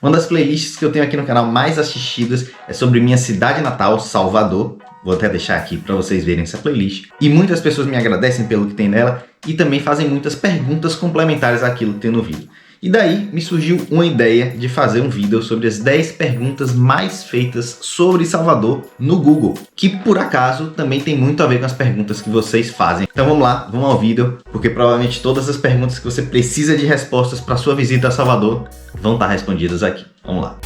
Uma das playlists que eu tenho aqui no canal mais assistidas é sobre minha cidade natal, Salvador. Vou até deixar aqui para vocês verem essa playlist. E muitas pessoas me agradecem pelo que tem nela e também fazem muitas perguntas complementares àquilo que tem no vídeo. E daí me surgiu uma ideia de fazer um vídeo sobre as 10 perguntas mais feitas sobre Salvador no Google, que por acaso também tem muito a ver com as perguntas que vocês fazem. Então vamos lá, vamos ao vídeo, porque provavelmente todas as perguntas que você precisa de respostas para sua visita a Salvador vão estar respondidas aqui. Vamos lá.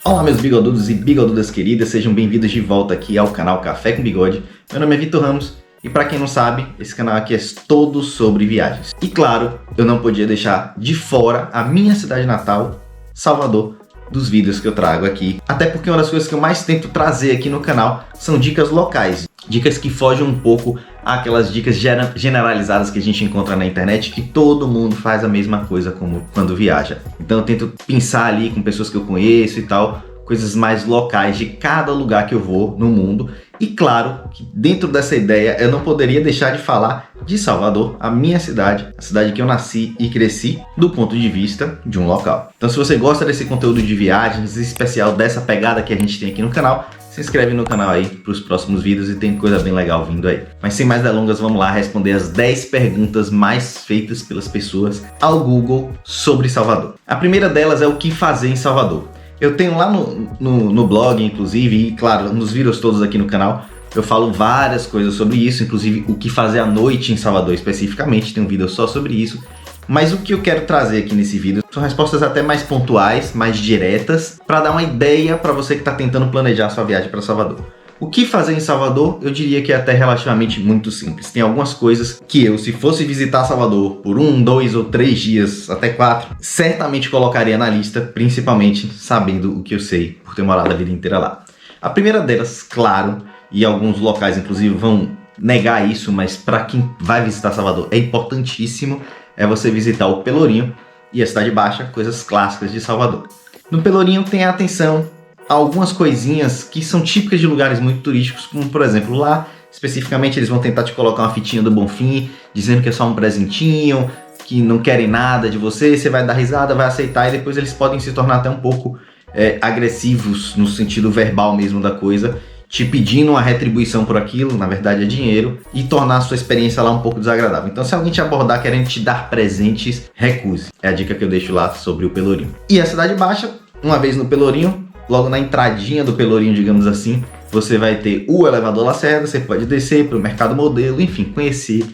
Olá meus bigodudos e bigodudas queridas, sejam bem-vindos de volta aqui ao canal Café com Bigode. Meu nome é Vitor Ramos e para quem não sabe, esse canal aqui é todo sobre viagens. E claro, eu não podia deixar de fora a minha cidade natal, Salvador, dos vídeos que eu trago aqui. Até porque uma das coisas que eu mais tento trazer aqui no canal são dicas locais. Dicas que fogem um pouco àquelas dicas generalizadas que a gente encontra na internet, que todo mundo faz a mesma coisa como quando viaja. Então eu tento pensar ali com pessoas que eu conheço e tal, coisas mais locais de cada lugar que eu vou no mundo. E claro que dentro dessa ideia eu não poderia deixar de falar de Salvador, a minha cidade, a cidade que eu nasci e cresci, do ponto de vista de um local. Então se você gosta desse conteúdo de viagens, em especial dessa pegada que a gente tem aqui no canal, se inscreve no canal aí para os próximos vídeos e tem coisa bem legal vindo aí. Mas sem mais delongas, vamos lá responder as 10 perguntas mais feitas pelas pessoas ao Google sobre Salvador. A primeira delas é o que fazer em Salvador. Eu tenho lá no blog, inclusive, e claro, nos vídeos todos aqui no canal, eu falo várias coisas sobre isso, inclusive o que fazer à noite em Salvador especificamente, tem um vídeo só sobre isso. Mas o que eu quero trazer aqui nesse vídeo são respostas até mais pontuais, mais diretas, para dar uma ideia para você que está tentando planejar sua viagem para Salvador. O que fazer em Salvador, eu diria que é até relativamente muito simples. Tem algumas coisas que eu, se fosse visitar Salvador por 1, 2 ou 3 dias, até 4, certamente colocaria na lista, principalmente sabendo o que eu sei por ter morado a vida inteira lá. A primeira delas, claro, e alguns locais inclusive vão negar isso, mas para quem vai visitar Salvador é importantíssimo, é você visitar o Pelourinho e a Cidade Baixa, coisas clássicas de Salvador. No Pelourinho tem atenção a algumas coisinhas que são típicas de lugares muito turísticos, como por exemplo lá, especificamente eles vão tentar te colocar uma fitinha do Bonfim, dizendo que é só um presentinho, que não querem nada de você, você vai dar risada, vai aceitar e depois eles podem se tornar até um pouco agressivos no sentido verbal mesmo da coisa, te pedindo uma retribuição por aquilo, na verdade é dinheiro, e tornar a sua experiência lá um pouco desagradável. Então se alguém te abordar querendo te dar presentes, recuse. É a dica que eu deixo lá sobre o Pelourinho. E a Cidade Baixa, uma vez no Pelourinho, logo na entradinha do Pelourinho, digamos assim, você vai ter o elevador Lacerda, você pode descer para o Mercado Modelo, enfim, conhecer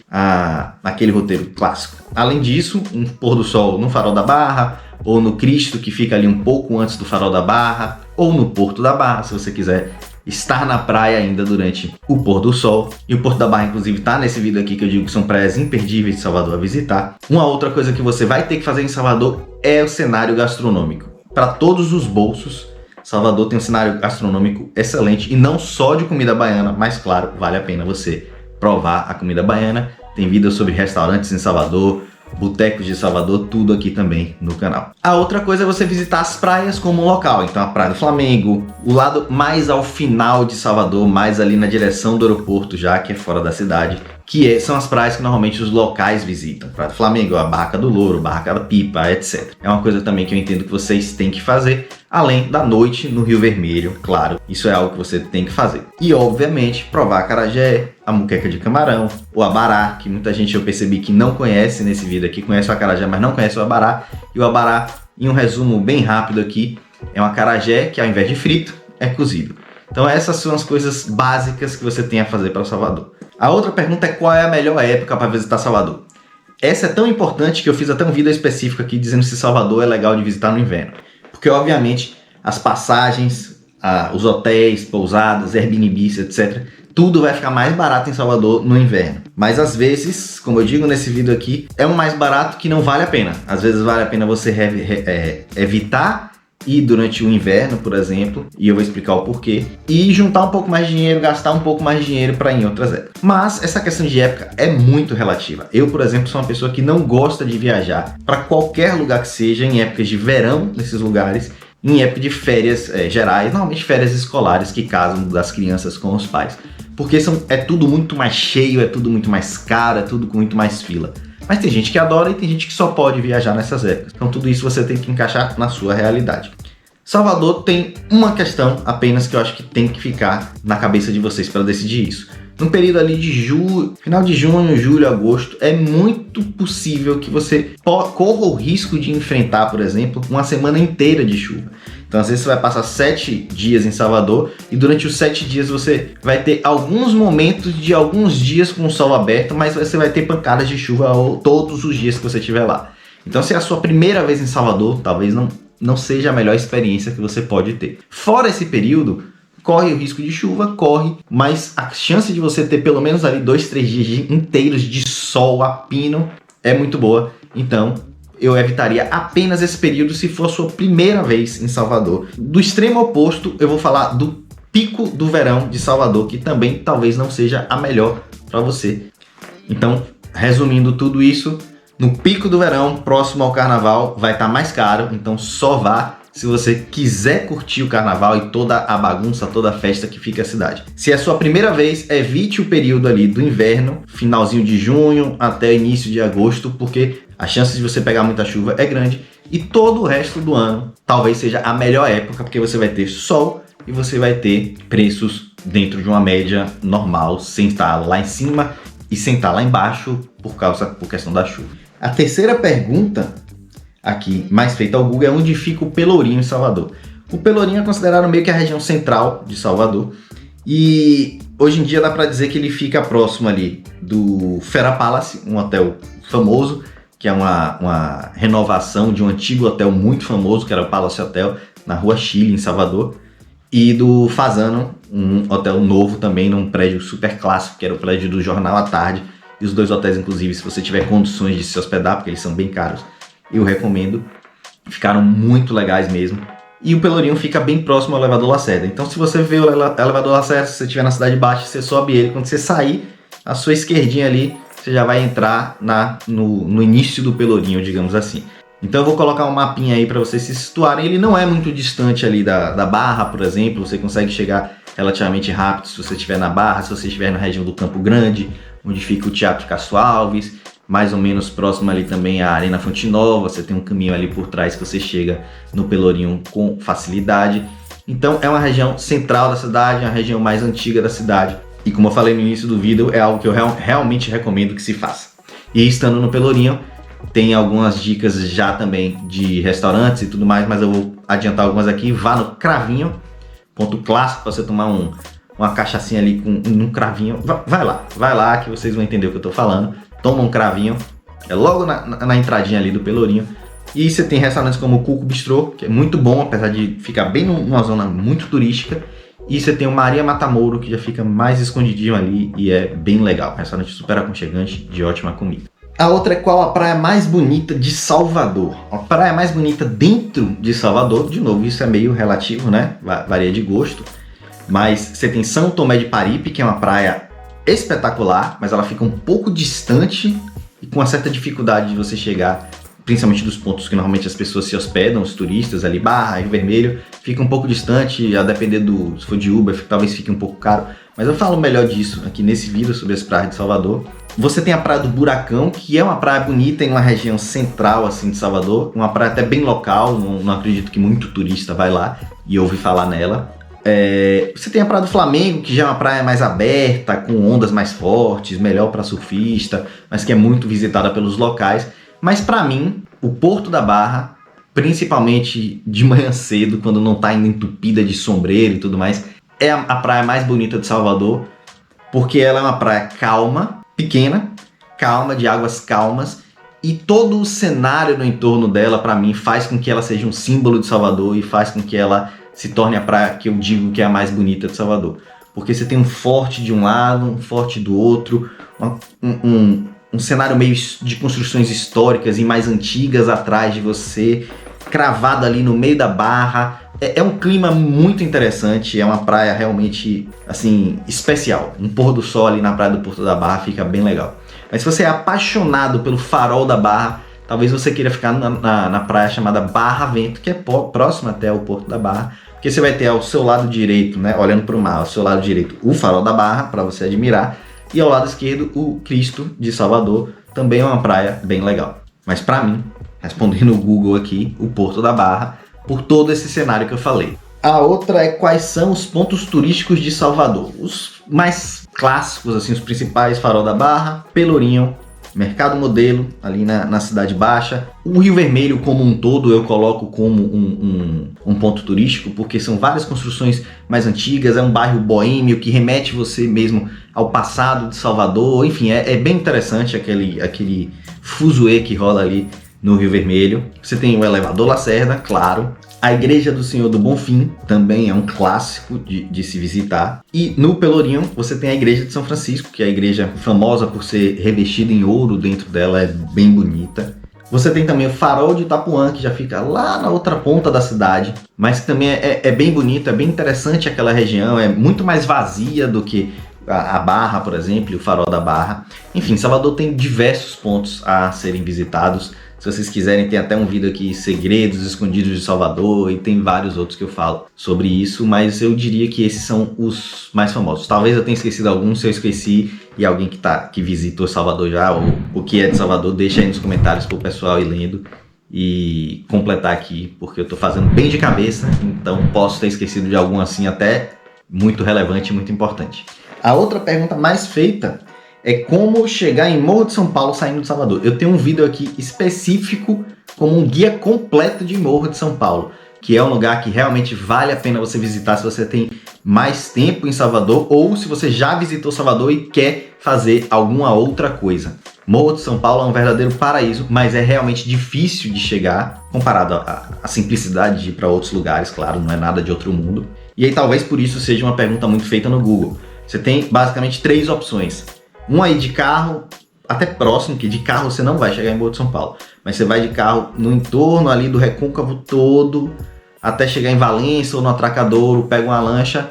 aquele roteiro clássico. Além disso, um pôr do sol no Farol da Barra, ou no Cristo, que fica ali um pouco antes do Farol da Barra, ou no Porto da Barra, se você quiser estar na praia ainda durante o pôr do sol. E o Porto da Barra, inclusive, tá nesse vídeo aqui que eu digo que são praias imperdíveis de Salvador a visitar. Uma outra coisa que você vai ter que fazer em Salvador é o cenário gastronômico. Para todos os bolsos, Salvador tem um cenário gastronômico excelente, e não só de comida baiana, mas claro, vale a pena você provar a comida baiana. Tem vídeos sobre restaurantes em Salvador, botecos de Salvador, tudo aqui também no canal. A outra coisa é você visitar as praias como local, então a Praia do Flamengo, o lado mais ao final de Salvador, mais ali na direção do aeroporto já, que é fora da cidade, são as praias que normalmente os locais visitam. Praia do Flamengo, a Barraca do Louro, Barraca da Pipa, etc. É uma coisa também que eu entendo que vocês têm que fazer, além da noite no Rio Vermelho, claro, isso é algo que você tem que fazer. E obviamente provar acarajé, a muqueca de camarão, o abará, que muita gente eu percebi que não conhece nesse vídeo aqui, conhece o acarajé, mas não conhece o abará. E o abará, em um resumo bem rápido aqui, é um acarajé que ao invés de frito, é cozido. Então essas são as coisas básicas que você tem a fazer para Salvador. A outra pergunta é qual é a melhor época para visitar Salvador. Essa é tão importante que eu fiz até um vídeo específico aqui dizendo se Salvador é legal de visitar no inverno. Porque obviamente as passagens, os hotéis, pousadas, Airbnb, etc., tudo vai ficar mais barato em Salvador no inverno. Mas às vezes, como eu digo nesse vídeo aqui, é um mais barato que não vale a pena. Às vezes vale a pena você evitar ir durante o inverno, por exemplo, e eu vou explicar o porquê, e juntar um pouco mais de dinheiro, gastar um pouco mais de dinheiro para ir em outras épocas. Mas essa questão de época é muito relativa. Eu, por exemplo, sou uma pessoa que não gosta de viajar para qualquer lugar que seja em épocas de verão nesses lugares, em época de férias gerais, normalmente férias escolares que casam das crianças com os pais. porque é tudo muito mais cheio, é tudo muito mais caro, é tudo com muito mais fila. Mas tem gente que adora e tem gente que só pode viajar nessas épocas. Então tudo isso você tem que encaixar na sua realidade. Salvador tem uma questão apenas que eu acho que tem que ficar na cabeça de vocês para decidir isso. No período ali de final de junho, julho, agosto, é muito possível que você corra o risco de enfrentar, por exemplo, uma semana inteira de chuva. Então, às vezes você vai passar 7 dias em Salvador e durante os 7 dias você vai ter alguns momentos de alguns dias com o sol aberto, mas você vai ter pancadas de chuva todos os dias que você estiver lá. Então, se é a sua primeira vez em Salvador, talvez não seja a melhor experiência que você pode ter. Fora esse período, corre o risco de chuva, mas a chance de você ter pelo menos ali 2-3 dias inteiros de sol a pino é muito boa. Então, eu evitaria apenas esse período se for a sua primeira vez em Salvador. Do extremo oposto, eu vou falar do pico do verão de Salvador, que também talvez não seja a melhor para você. Então, resumindo tudo isso, no pico do verão, próximo ao carnaval, vai estar mais caro, então só vá se você quiser curtir o carnaval e toda a bagunça, toda a festa que fica a cidade. Se é a sua primeira vez, evite o período ali do inverno, finalzinho de junho até início de agosto, porque a chance de você pegar muita chuva é grande e todo o resto do ano talvez seja a melhor época, porque você vai ter sol e você vai ter preços dentro de uma média normal, sem estar lá em cima e sem estar lá embaixo por questão da chuva. A terceira pergunta aqui, mais feita ao Google, é onde fica o Pelourinho em Salvador. O Pelourinho é considerado meio que a região central de Salvador e hoje em dia dá para dizer que ele fica próximo ali do Fera Palace, um hotel famoso, que é uma renovação de um antigo hotel muito famoso, que era o Palace Hotel, na Rua Chile, em Salvador, e do Fasano, um hotel novo também, num prédio super clássico, que era o prédio do Jornal à Tarde. E os dois hotéis, inclusive, se você tiver condições de se hospedar, porque eles são bem caros, eu recomendo. Ficaram muito legais mesmo. E o Pelourinho fica bem próximo ao Elevador Lacerda. Então, se você vê o Elevador Lacerda, se você estiver na Cidade Baixa, você sobe ele. Quando você sair, à sua esquerdinha ali, você já vai entrar no início do Pelourinho, digamos assim. Então eu vou colocar um mapinha aí para vocês se situarem. Ele não é muito distante ali da Barra, por exemplo. Você consegue chegar relativamente rápido se você estiver na Barra, se você estiver na região do Campo Grande, onde fica o Teatro Castro Alves, mais ou menos próximo ali também à Arena Fonte Nova. Você tem um caminho ali por trás que você chega no Pelourinho com facilidade. Então é uma região central da cidade, uma região mais antiga da cidade. E como eu falei no início do vídeo, é algo que eu realmente recomendo que se faça. E estando no Pelourinho, tem algumas dicas já também de restaurantes e tudo mais, mas eu vou adiantar algumas aqui. Vá no Cravinho, ponto clássico para você tomar uma cachaçinha ali com um cravinho. Vai lá que vocês vão entender o que eu tô falando. Toma um cravinho, é logo na entradinha ali do Pelourinho. E você tem restaurantes como o Cuco Bistrô, que é muito bom, apesar de ficar bem numa zona muito turística. E você tem o Maria Matamouro, que já fica mais escondidinho ali e é bem legal. Um restaurante super aconchegante, de ótima comida. A outra é qual a praia mais bonita de Salvador. A praia mais bonita dentro de Salvador, de novo, isso é meio relativo, né? Varia de gosto. Mas você tem São Tomé de Paripe, que é uma praia espetacular, mas ela fica um pouco distante e com uma certa dificuldade de você chegar, principalmente dos pontos que normalmente as pessoas se hospedam, os turistas ali, Barra, Rio Vermelho, fica um pouco distante, a depender se for de Uber, talvez fique um pouco caro. Mas eu falo melhor disso aqui nesse vídeo sobre as praias de Salvador. Você tem a Praia do Buracão, que é uma praia bonita em uma região central assim de Salvador, uma praia até bem local, não acredito que muito turista vai lá e ouve falar nela. Você tem a Praia do Flamengo, que já é uma praia mais aberta, com ondas mais fortes, melhor para surfista, mas que é muito visitada pelos locais. Mas para mim, o Porto da Barra, principalmente de manhã cedo, quando não está ainda entupida de sombreiro e tudo mais, é a praia mais bonita de Salvador, porque ela é uma praia calma, pequena, calma, de águas calmas, e todo o cenário no entorno dela, para mim, faz com que ela seja um símbolo de Salvador e faz com que ela se torne a praia que eu digo que é a mais bonita de Salvador. Porque você tem um forte de um lado, um forte do outro, um cenário meio de construções históricas e mais antigas atrás de você, cravado ali no meio da Barra. É um clima muito interessante, é uma praia realmente, assim, especial. Um pôr do sol ali na praia do Porto da Barra fica bem legal. Mas se você é apaixonado pelo farol da Barra, talvez você queira ficar na praia chamada Barra Vento, que é próxima até o Porto da Barra, porque você vai ter ao seu lado direito, né, olhando para o mar, ao seu lado direito o Farol da Barra, para você admirar, e ao lado esquerdo o Cristo de Salvador, também é uma praia bem legal. Mas para mim, respondendo o Google aqui, o Porto da Barra, por todo esse cenário que eu falei. A outra é quais são os pontos turísticos de Salvador. Os mais clássicos, assim, os principais: Farol da Barra, Pelourinho, Mercado Modelo, ali na Cidade Baixa. O Rio Vermelho como um todo eu coloco como um ponto turístico, porque são várias construções mais antigas, é um bairro boêmio que remete você mesmo ao passado de Salvador. Enfim, é bem interessante aquele fuzuê que rola ali no Rio Vermelho. Você tem o Elevador Lacerda, claro. A Igreja do Senhor do Bonfim também é um clássico de se visitar. E no Pelourinho você tem a Igreja de São Francisco, que é a igreja famosa por ser revestida em ouro, dentro dela é bem bonita. Você tem também o Farol de Itapuã, que já fica lá na outra ponta da cidade, mas que também é bem bonito, é bem interessante aquela região, é muito mais vazia do que a Barra, por exemplo, e o Farol da Barra. Enfim, Salvador tem diversos pontos a serem visitados. Se vocês quiserem, tem até um vídeo aqui, Segredos Escondidos de Salvador, e tem vários outros que eu falo sobre isso, mas eu diria que esses são os mais famosos. Talvez eu tenha esquecido alguns, se eu esqueci e alguém que visitou Salvador já, ou o que é de Salvador, deixa aí nos comentários pro pessoal ir lendo e completar aqui, porque eu tô fazendo bem de cabeça, então posso ter esquecido de algum assim até muito relevante e muito importante. A outra pergunta mais feita é como chegar em Morro de São Paulo saindo de Salvador. Eu tenho um vídeo aqui específico como um guia completo de Morro de São Paulo, que é um lugar que realmente vale a pena você visitar se você tem mais tempo em Salvador ou se você já visitou Salvador e quer fazer alguma outra coisa. Morro de São Paulo é um verdadeiro paraíso, mas é realmente difícil de chegar, comparado à simplicidade de ir para outros lugares, claro, não é nada de outro mundo. E aí talvez por isso seja uma pergunta muito feita no Google. Você tem basicamente 3 opções. Um aí de carro, até próximo, que de carro você não vai chegar em Morro de São Paulo, mas você vai de carro no entorno ali do Recôncavo todo, até chegar em Valença ou no Atracadouro, pega uma lancha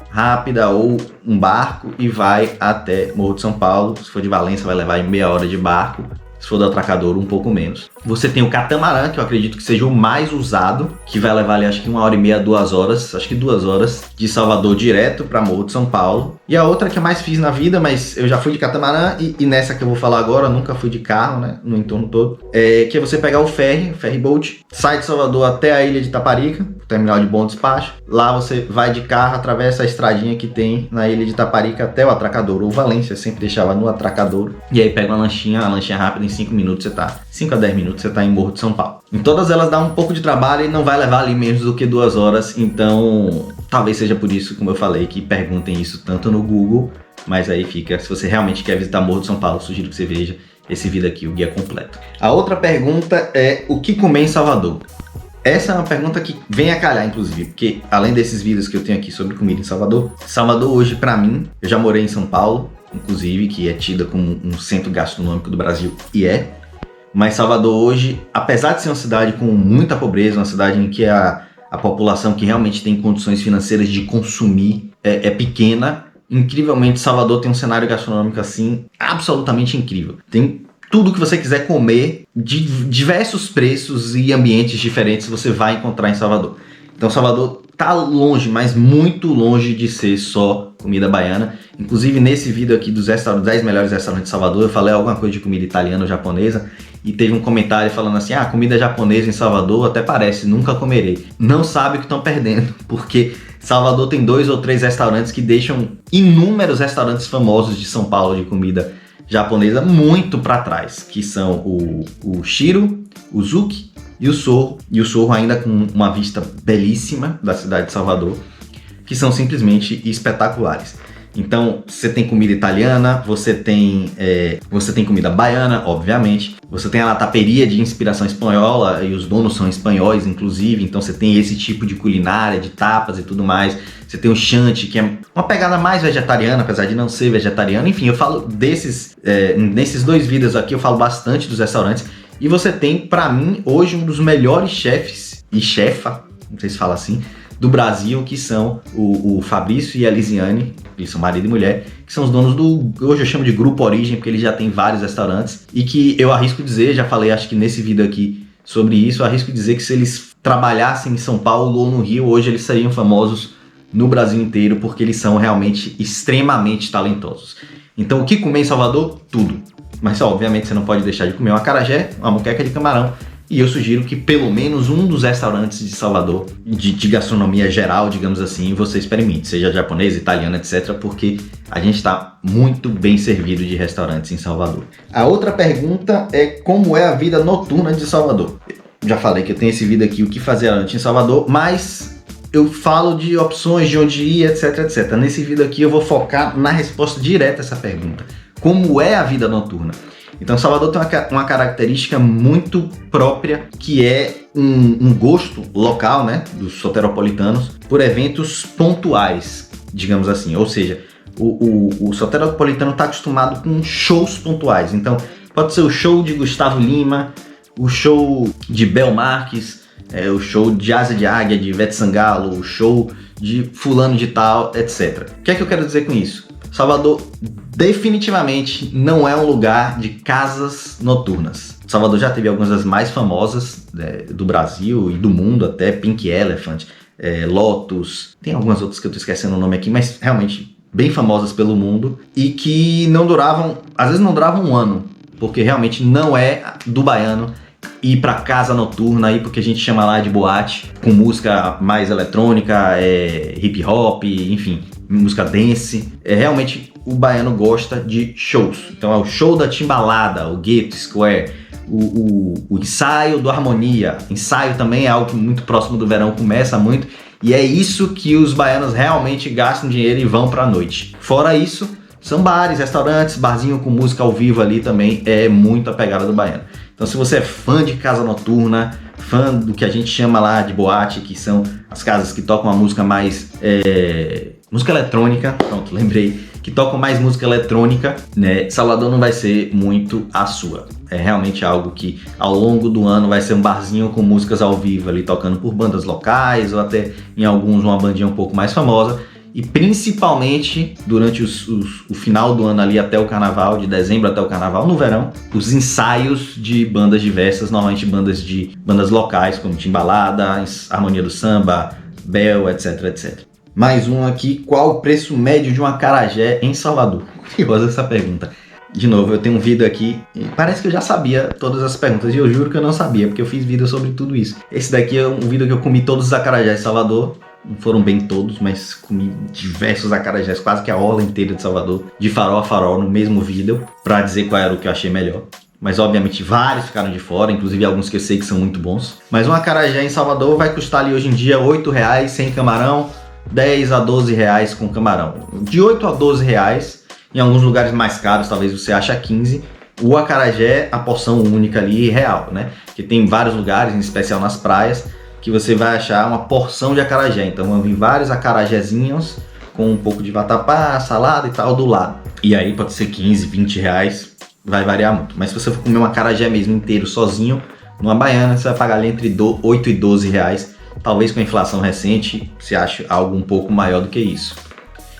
rápida ou um barco e vai até Morro de São Paulo. Se for de Valença vai levar em meia hora de barco, se for do Atracadouro um pouco menos. Você tem o catamarã, que eu acredito que seja o mais usado, que vai levar ali acho que 1h30, 2 horas, acho que 2 horas, de Salvador direto para Morro de São Paulo. E a outra que eu mais fiz na vida, mas eu já fui de catamarã e nessa que eu vou falar agora, eu nunca fui de carro, né, no entorno todo, que é você pegar o ferry boat, sai de Salvador até a ilha de Itaparica, terminal de bom despacho. Lá você vai de carro, atravessa a estradinha que tem na ilha de Itaparica até o Atracadouro ou Valência, eu sempre deixava no Atracadouro. E aí pega uma lanchinha rápida, em 5 minutos você tá, 5 a 10 minutos você tá em Morro de São Paulo. Em todas elas dá um pouco de trabalho e não vai levar ali menos do que 2 horas, então talvez seja por isso, como eu falei, que perguntem isso tanto no Google, mas aí fica, se você realmente quer visitar Morro de São Paulo, sugiro que você veja esse vídeo aqui, o guia completo. A outra pergunta é o que comer em Salvador? Essa é uma pergunta que vem a calhar, inclusive, porque além desses vídeos que eu tenho aqui sobre comida em Salvador, Salvador hoje, pra mim, eu já morei em São Paulo, inclusive, que é tida como um centro gastronômico do Brasil, e mas Salvador hoje, apesar de ser uma cidade com muita pobreza, uma cidade em que a população que realmente tem condições financeiras de consumir é pequena, incrivelmente Salvador tem um cenário gastronômico assim absolutamente incrível. Tem tudo que você quiser comer, de diversos preços e ambientes diferentes você vai encontrar em Salvador. Então Salvador tá longe, mas muito longe de ser só comida baiana. Inclusive nesse vídeo aqui dos 10 melhores restaurantes de Salvador, eu falei alguma coisa de comida italiana ou japonesa e teve um comentário falando assim, comida japonesa em Salvador até parece, nunca comerei. Não sabe o que estão perdendo, porque Salvador tem 2 ou 3 restaurantes que deixam inúmeros restaurantes famosos de São Paulo de comida japonesa muito para trás, que são o Shiro, o Zuki e o Sorro ainda com uma vista belíssima da cidade de Salvador, que são simplesmente espetaculares. Então, você tem comida italiana, você tem comida baiana, obviamente, você tem a lataperia de inspiração espanhola, e os donos são espanhóis, inclusive, então você tem esse tipo de culinária, de tapas e tudo mais. Você tem o Chanti, que é uma pegada mais vegetariana, apesar de não ser vegetariano. Enfim, eu falo nesses 2 vídeos aqui, eu falo bastante dos restaurantes. E você tem, pra mim, hoje um dos melhores chefes e chefa, não sei se fala assim, do Brasil, que são o Fabrício e a Lisiane, eles são marido e mulher, que são os donos do, hoje eu chamo de Grupo Origem, porque eles já têm vários restaurantes, e que eu arrisco dizer, já falei acho que nesse vídeo aqui sobre isso, eu arrisco dizer que se eles trabalhassem em São Paulo ou no Rio, hoje eles seriam famosos no Brasil inteiro, porque eles são realmente extremamente talentosos. Então o que comer em Salvador? Tudo. Mas obviamente você não pode deixar de comer um acarajé, uma moqueca de camarão, e eu sugiro que pelo menos um dos restaurantes de Salvador, de gastronomia geral, digamos assim, você experimente, seja japonês, italiano, etc, porque a gente está muito bem servido de restaurantes em Salvador. A outra pergunta é como é a vida noturna de Salvador. Já falei que eu tenho esse vídeo aqui, o que fazer à noite em Salvador, mas eu falo de opções de onde ir, etc, etc. Nesse vídeo aqui eu vou focar na resposta direta a essa pergunta. Como é a vida noturna? Então Salvador tem uma característica muito própria, que é um gosto local, né, dos soteropolitanos, por eventos pontuais, digamos assim. Ou seja, o soteropolitano está acostumado com shows pontuais. Então pode ser o show de Gustavo Lima, o show de Bel Marques, o show de Asa de Águia, de Ivete Sangalo, o show de fulano de tal, etc. O que é que eu quero dizer com isso? Salvador definitivamente não é um lugar de casas noturnas. Salvador já teve algumas das mais famosas do Brasil e do mundo, até Pink Elephant, Lotus, tem algumas outras que eu tô esquecendo o nome aqui, mas realmente bem famosas pelo mundo e que não duravam, às vezes não duravam um ano, porque realmente não é do baiano ir pra casa noturna, ir porque a gente chama lá de boate, com música mais eletrônica, hip hop, enfim, música dance. Realmente o baiano gosta de shows. Então é o show da Timbalada, o Ghetto Square, o ensaio do Harmonia. Ensaio também é algo muito próximo do verão, começa muito, e é isso que os baianos realmente gastam dinheiro e vão pra noite. Fora isso, são bares, restaurantes, barzinho com música ao vivo ali também, é muito a pegada do baiano. Então se você é fã de casa noturna, fã do que a gente chama lá de boate, que são as casas que tocam uma música mais... música eletrônica, pronto, lembrei, que tocam mais música eletrônica, né? Salvador não vai ser muito a sua. É realmente algo que ao longo do ano vai ser um barzinho com músicas ao vivo ali, tocando por bandas locais, ou até em alguns uma bandinha um pouco mais famosa. E principalmente durante o final do ano ali até o carnaval, de dezembro até o carnaval, no verão, os ensaios de bandas diversas, normalmente bandas locais, como Timbalada, Harmonia do Samba, Bel, etc, etc. Mais um aqui, qual o preço médio de um acarajé em Salvador? Curiosa essa pergunta. De novo, eu tenho um vídeo aqui, e parece que eu já sabia todas as perguntas, e eu juro que eu não sabia, porque eu fiz vídeo sobre tudo isso. Esse daqui é um vídeo que eu comi todos os acarajés em Salvador. Não foram bem todos, mas comi diversos acarajés, quase que a orla inteira de Salvador, de farol a farol, no mesmo vídeo, pra dizer qual era o que eu achei melhor. Mas obviamente vários ficaram de fora, inclusive alguns que eu sei que são muito bons. Mas um acarajé em salvador vai custar ali hoje em dia R$8 sem camarão, 10 a 12 reais com camarão. De 8 a 12 reais, em alguns lugares mais caros, talvez você ache a 15. O acarajé, a porção única ali, real, né? Que tem vários lugares, em especial nas praias, que você vai achar uma porção de acarajé. Então vão vir vários acarajézinhos com um pouco de vatapá, salada e tal do lado. E aí pode ser 15, 20 reais, vai variar muito. Mas se você for comer um acarajé mesmo inteiro, sozinho, numa baiana, você vai pagar ali entre 8 e 12 reais. Talvez com a inflação recente, você ache algo um pouco maior do que isso.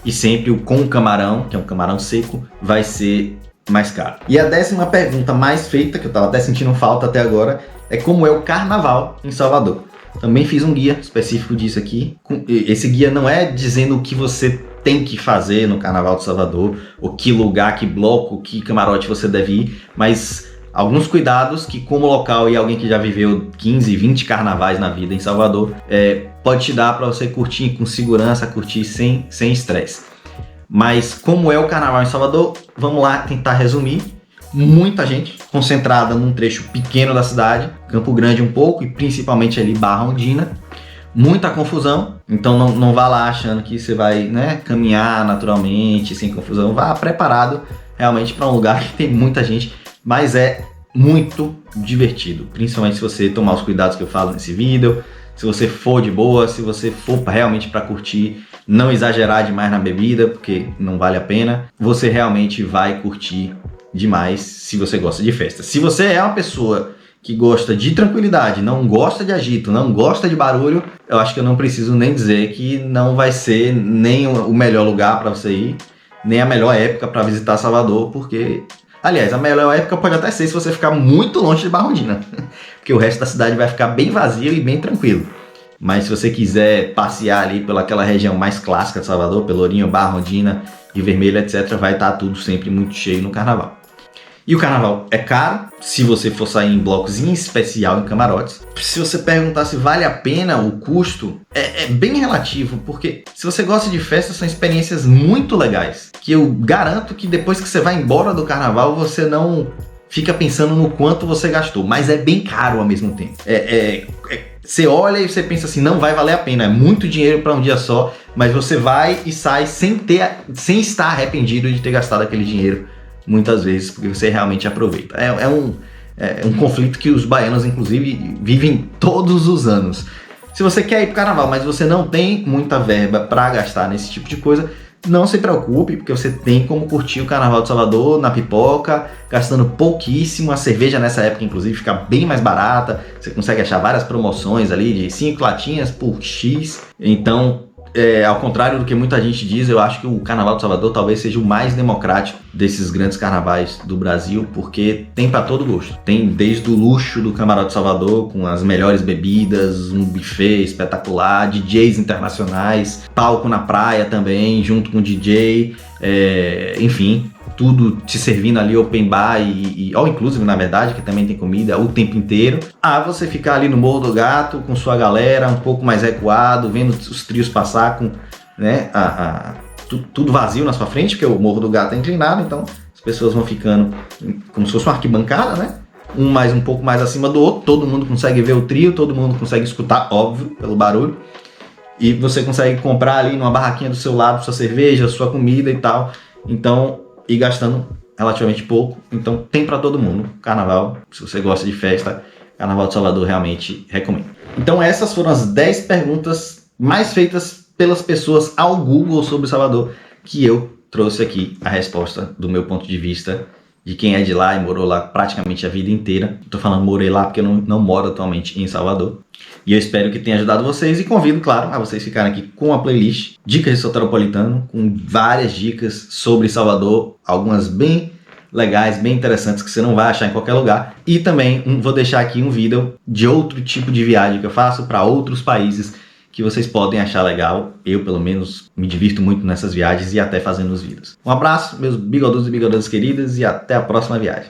E sempre o com camarão, que é um camarão seco, vai ser mais caro. E a 10ª pergunta mais feita, que eu tava até sentindo falta até agora, é como é o carnaval em Salvador. Também fiz um guia específico disso aqui. Esse guia não é dizendo o que você tem que fazer no Carnaval de Salvador, ou que lugar, que bloco, que camarote você deve ir, mas alguns cuidados que, como local e alguém que já viveu 15, 20 carnavais na vida em Salvador, pode te dar para você curtir com segurança, curtir sem estresse. Mas como é o Carnaval em Salvador, vamos lá tentar resumir. Muita gente concentrada num trecho pequeno da cidade, Campo Grande um pouco e principalmente ali Barra Ondina. Muita confusão, então não vá lá achando que você vai, né, caminhar naturalmente, sem confusão. Vá preparado realmente para um lugar que tem muita gente, mas é muito divertido, principalmente se você tomar os cuidados que eu falo nesse vídeo, se você for de boa, se você for realmente para curtir, não exagerar demais na bebida, porque não vale a pena, você realmente vai curtir demais se você gosta de festa. Se você é uma pessoa que gosta de tranquilidade, não gosta de agito, não gosta de barulho, eu acho que eu não preciso nem dizer que não vai ser nem o melhor lugar para você ir, nem a melhor época para visitar Salvador, porque, aliás, a melhor época pode até ser se você ficar muito longe de Barrondina, porque o resto da cidade vai ficar bem vazio e bem tranquilo. Mas se você quiser passear ali pelaquela região mais clássica de Salvador, Pelourinho, Barrondina, Rio Vermelho, etc., vai estar tudo sempre muito cheio no carnaval. E o carnaval é caro, se você for sair em blocos, em especial em camarotes. Se você perguntar se vale a pena o custo, é bem relativo, porque se você gosta de festa, são experiências muito legais, que eu garanto que depois que você vai embora do carnaval, você não fica pensando no quanto você gastou, mas é bem caro ao mesmo tempo. Você olha e você pensa assim, não vai valer a pena, é muito dinheiro para um dia só, mas você vai e sai sem estar arrependido de ter gastado aquele dinheiro muitas vezes, porque você realmente aproveita. É um conflito que os baianos, inclusive, vivem todos os anos. Se você quer ir para o carnaval, mas você não tem muita verba para gastar nesse tipo de coisa, não se preocupe, porque você tem como curtir o Carnaval de Salvador na pipoca, gastando pouquíssimo. A cerveja nessa época, inclusive, fica bem mais barata. Você consegue achar várias promoções ali de 5 latinhas por X. Então, ao contrário do que muita gente diz, eu acho que o Carnaval de Salvador talvez seja o mais democrático desses grandes carnavais do Brasil, porque tem para todo gosto. Tem desde o luxo do Camarote de Salvador, com as melhores bebidas, um buffet espetacular, DJs internacionais, palco na praia também, junto com o DJ, enfim, tudo te servindo ali open bar e all inclusive, na verdade, que também tem comida o tempo inteiro. Você ficar ali no Morro do Gato com sua galera, um pouco mais recuado, vendo os trios passar com, né, tudo vazio na sua frente, porque o Morro do Gato é inclinado, então as pessoas vão ficando como se fosse uma arquibancada, né? Um pouco mais acima do outro, todo mundo consegue ver o trio, todo mundo consegue escutar, óbvio, pelo barulho. E você consegue comprar ali numa barraquinha do seu lado sua cerveja, sua comida e tal. Então, e gastando relativamente pouco. Então, tem para todo mundo. Carnaval, se você gosta de festa, Carnaval de Salvador realmente recomendo. Então, essas foram as 10 perguntas mais feitas pelas pessoas ao Google sobre Salvador, que eu trouxe aqui a resposta do meu ponto de vista, de quem é de lá e morou lá praticamente a vida inteira. Estou falando morei lá porque eu não moro atualmente em Salvador. E eu espero que tenha ajudado vocês e convido, claro, a vocês ficarem aqui com a playlist Dicas de Soteropolitano, com várias dicas sobre Salvador, algumas bem legais, bem interessantes que você não vai achar em qualquer lugar. E também vou deixar aqui um vídeo de outro tipo de viagem que eu faço para outros países que vocês podem achar legal. Eu, pelo menos, me divirto muito nessas viagens e até fazendo os vídeos. Um abraço, meus bigodudos e bigodudas queridas, e até a próxima viagem.